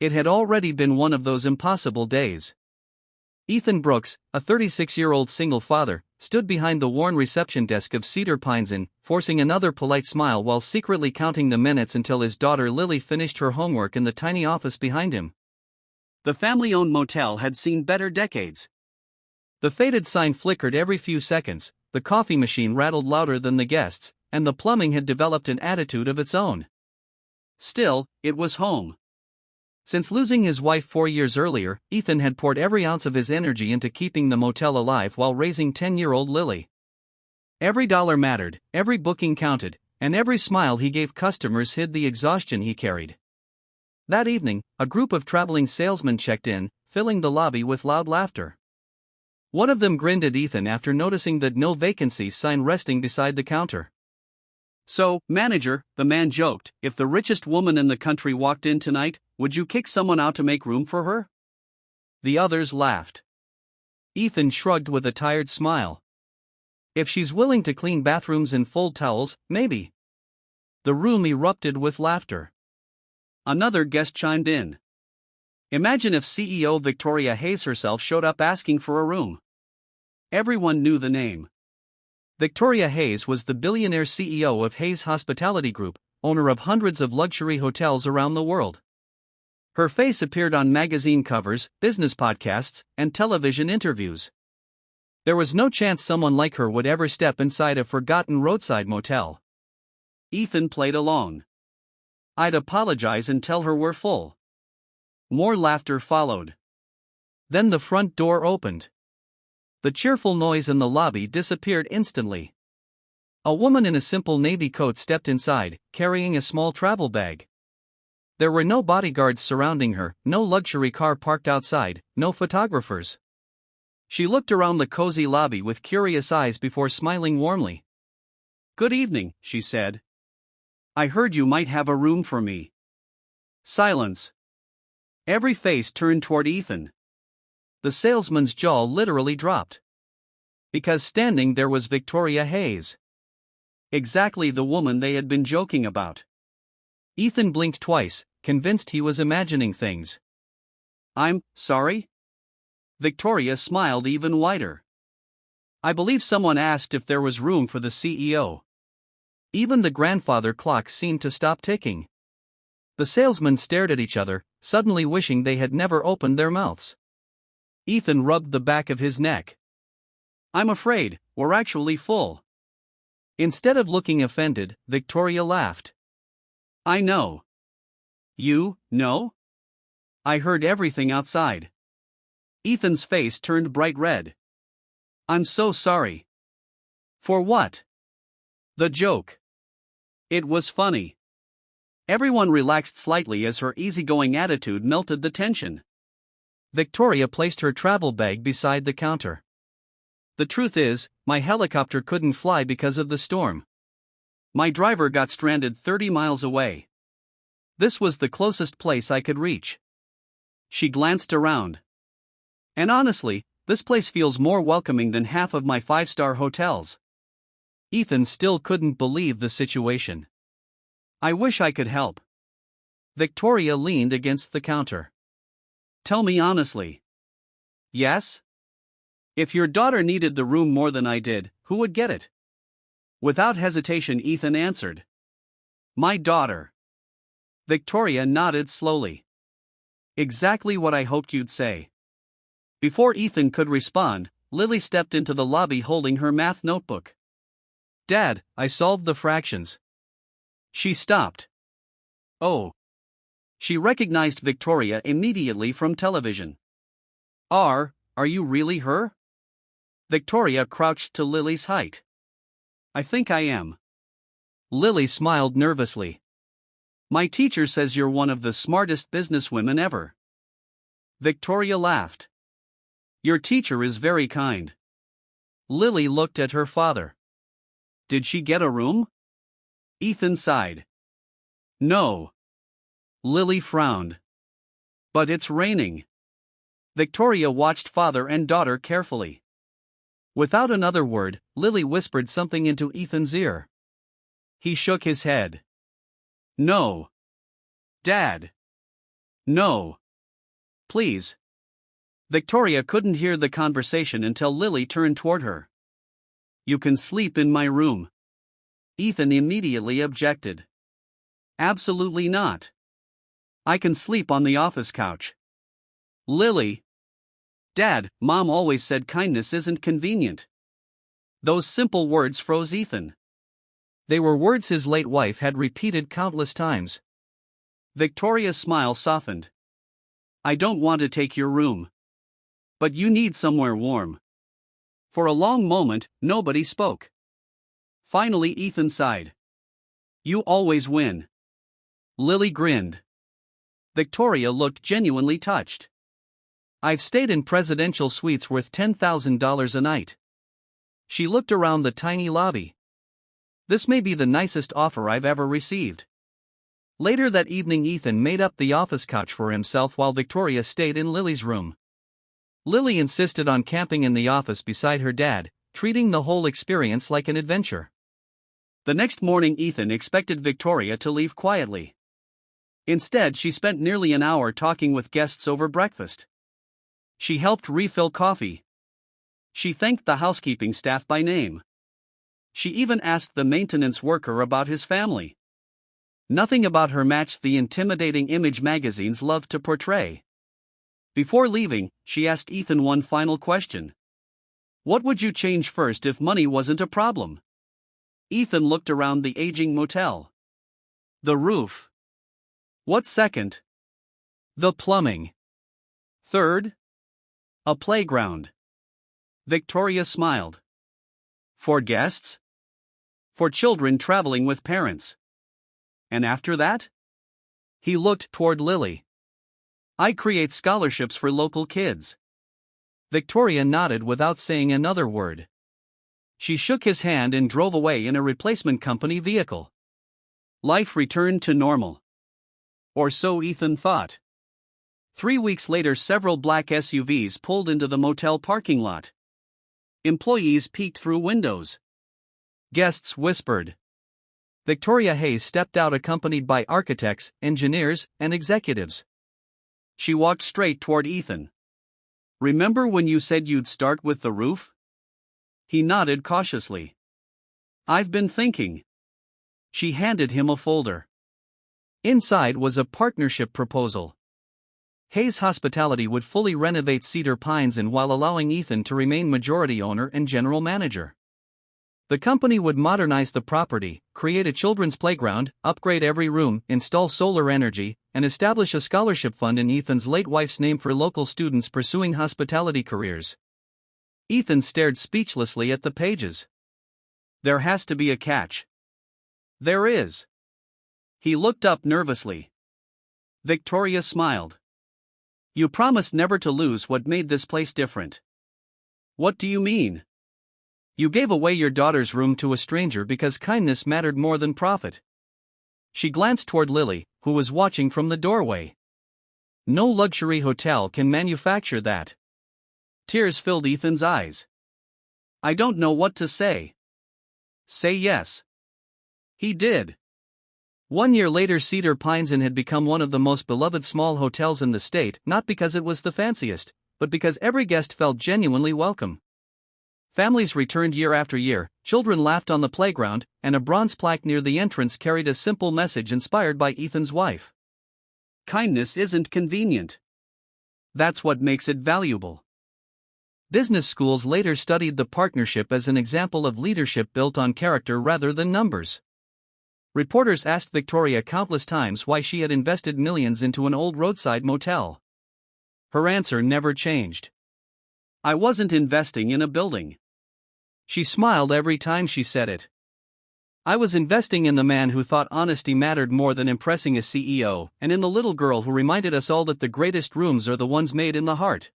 It had already been one of those impossible days. Ethan Brooks, a 36-year-old single father, stood behind the worn reception desk of Cedar Pines Inn, forcing another polite smile while secretly counting the minutes until his daughter Lily finished her homework in the tiny office behind him. The family-owned motel had seen better decades. The faded sign flickered every few seconds, the coffee machine rattled louder than the guests, and the plumbing had developed an attitude of its own. Still, it was home. Since losing his wife 4 years earlier, Ethan had poured every ounce of his energy into keeping the motel alive while raising 10-year-old Lily. Every dollar mattered, every booking counted, and every smile he gave customers hid the exhaustion he carried. That evening, a group of traveling salesmen checked in, filling the lobby with loud laughter. One of them grinned at Ethan after noticing the "no vacancy" sign resting beside the counter. "So, manager," the man joked, "if the richest woman in the country walked in tonight, would you kick someone out to make room for her?" The others laughed. Ethan shrugged with a tired smile. "If she's willing to clean bathrooms and fold towels, maybe." The room erupted with laughter. Another guest chimed in. "Imagine if CEO Victoria Hayes herself showed up asking for a room." Everyone knew the name. Victoria Hayes was the billionaire CEO of Hayes Hospitality Group, owner of hundreds of luxury hotels around the world. Her face appeared on magazine covers, business podcasts, and television interviews. There was no chance someone like her would ever step inside a forgotten roadside motel. Ethan played along. "I'd apologize and tell her we're full." More laughter followed. Then the front door opened. The cheerful noise in the lobby disappeared instantly. A woman in a simple navy coat stepped inside, carrying a small travel bag. There were no bodyguards surrounding her, no luxury car parked outside, no photographers. She looked around the cozy lobby with curious eyes before smiling warmly. "Good evening," she said. "I heard you might have a room for me." Silence. Every face turned toward Ethan. The salesman's jaw literally dropped. Because standing there was Victoria Hayes. Exactly the woman they had been joking about. Ethan blinked twice, convinced he was imagining things. "I'm sorry?" Victoria smiled even wider. "I believe someone asked if there was room for the CEO." Even the grandfather clock seemed to stop ticking. The salesmen stared at each other, suddenly wishing they had never opened their mouths. Ethan rubbed the back of his neck. "I'm afraid, we're actually full." Instead of looking offended, Victoria laughed. "I know." "You know?" "I heard everything outside." Ethan's face turned bright red. "I'm so sorry." "For what?" "The joke. It was funny." Everyone relaxed slightly as her easygoing attitude melted the tension. Victoria placed her travel bag beside the counter. "The truth is, my helicopter couldn't fly because of the storm. My driver got stranded 30 miles away. This was the closest place I could reach." She glanced around. "And honestly, this place feels more welcoming than half of my 5-star hotels." Ethan still couldn't believe the situation. "I wish I could help." Victoria leaned against the counter. "Tell me honestly." "Yes?" "If your daughter needed the room more than I did, who would get it?" Without hesitation, Ethan answered. "My daughter." Victoria nodded slowly. "Exactly what I hoped you'd say." Before Ethan could respond, Lily stepped into the lobby holding her math notebook. "Dad, I solved the fractions." She stopped. "Oh." She recognized Victoria immediately from television. Are you really her?" Victoria crouched to Lily's height. "I think I am." Lily smiled nervously. "My teacher says you're one of the smartest businesswomen ever." Victoria laughed. "Your teacher is very kind." Lily looked at her father. "Did she get a room?" Ethan sighed. "No." Lily frowned. "But it's raining." Victoria watched father and daughter carefully. Without another word, Lily whispered something into Ethan's ear. He shook his head. "No. Dad." No. Please. Victoria couldn't hear the conversation until Lily turned toward her. You can sleep in my room. Ethan immediately objected. Absolutely not. I can sleep on the office couch. Lily. Dad, Mom always said kindness isn't convenient. Those simple words froze Ethan. They were words his late wife had repeated countless times. Victoria's smile softened. I don't want to take your room. But you need somewhere warm. For a long moment, nobody spoke. Finally, Ethan sighed. You always win. Lily grinned. Victoria looked genuinely touched. I've stayed in presidential suites worth $10,000 a night. She looked around the tiny lobby. This may be the nicest offer I've ever received. Later that evening, Ethan made up the office couch for himself while Victoria stayed in Lily's room. Lily insisted on camping in the office beside her dad, treating the whole experience like an adventure. The next morning, Ethan expected Victoria to leave quietly. Instead, she spent nearly an hour talking with guests over breakfast. She helped refill coffee. She thanked the housekeeping staff by name. She even asked the maintenance worker about his family. Nothing about her matched the intimidating image magazines loved to portray. Before leaving, she asked Ethan one final question. What would you change first if money wasn't a problem? Ethan looked around the aging motel. The roof. What second? The plumbing. Third? A playground. Victoria smiled. For guests? For children traveling with parents. And after that? He looked toward Lily. I create scholarships for local kids. Victoria nodded without saying another word. She shook his hand and drove away in a replacement company vehicle. Life returned to normal. Or so Ethan thought. 3 weeks later, several black SUVs pulled into the motel parking lot. Employees peeked through windows. Guests whispered. Victoria Hayes stepped out accompanied by architects, engineers, and executives. She walked straight toward Ethan. Remember when you said you'd start with the roof? He nodded cautiously. I've been thinking. She handed him a folder. Inside was a partnership proposal. Hayes Hospitality would fully renovate Cedar Pines Inn while allowing Ethan to remain majority owner and general manager. The company would modernize the property, create a children's playground, upgrade every room, install solar energy, and establish a scholarship fund in Ethan's late wife's name for local students pursuing hospitality careers. Ethan stared speechlessly at the pages. There has to be a catch. There is. He looked up nervously. Victoria smiled. You promised never to lose what made this place different. What do you mean? You gave away your daughter's room to a stranger because kindness mattered more than profit. She glanced toward Lily, who was watching from the doorway. No luxury hotel can manufacture that. Tears filled Ethan's eyes. I don't know what to say. Say yes. He did. 1 year later, Cedar Pines Inn had become one of the most beloved small hotels in the state, not because it was the fanciest, but because every guest felt genuinely welcome. Families returned year after year, children laughed on the playground, and a bronze plaque near the entrance carried a simple message inspired by Ethan's wife. Kindness isn't convenient. That's what makes it valuable. Business schools later studied the partnership as an example of leadership built on character rather than numbers. Reporters asked Victoria countless times why she had invested millions into an old roadside motel. Her answer never changed. I wasn't investing in a building. She smiled every time she said it. I was investing in the man who thought honesty mattered more than impressing a CEO, and in the little girl who reminded us all that the greatest rooms are the ones made in the heart.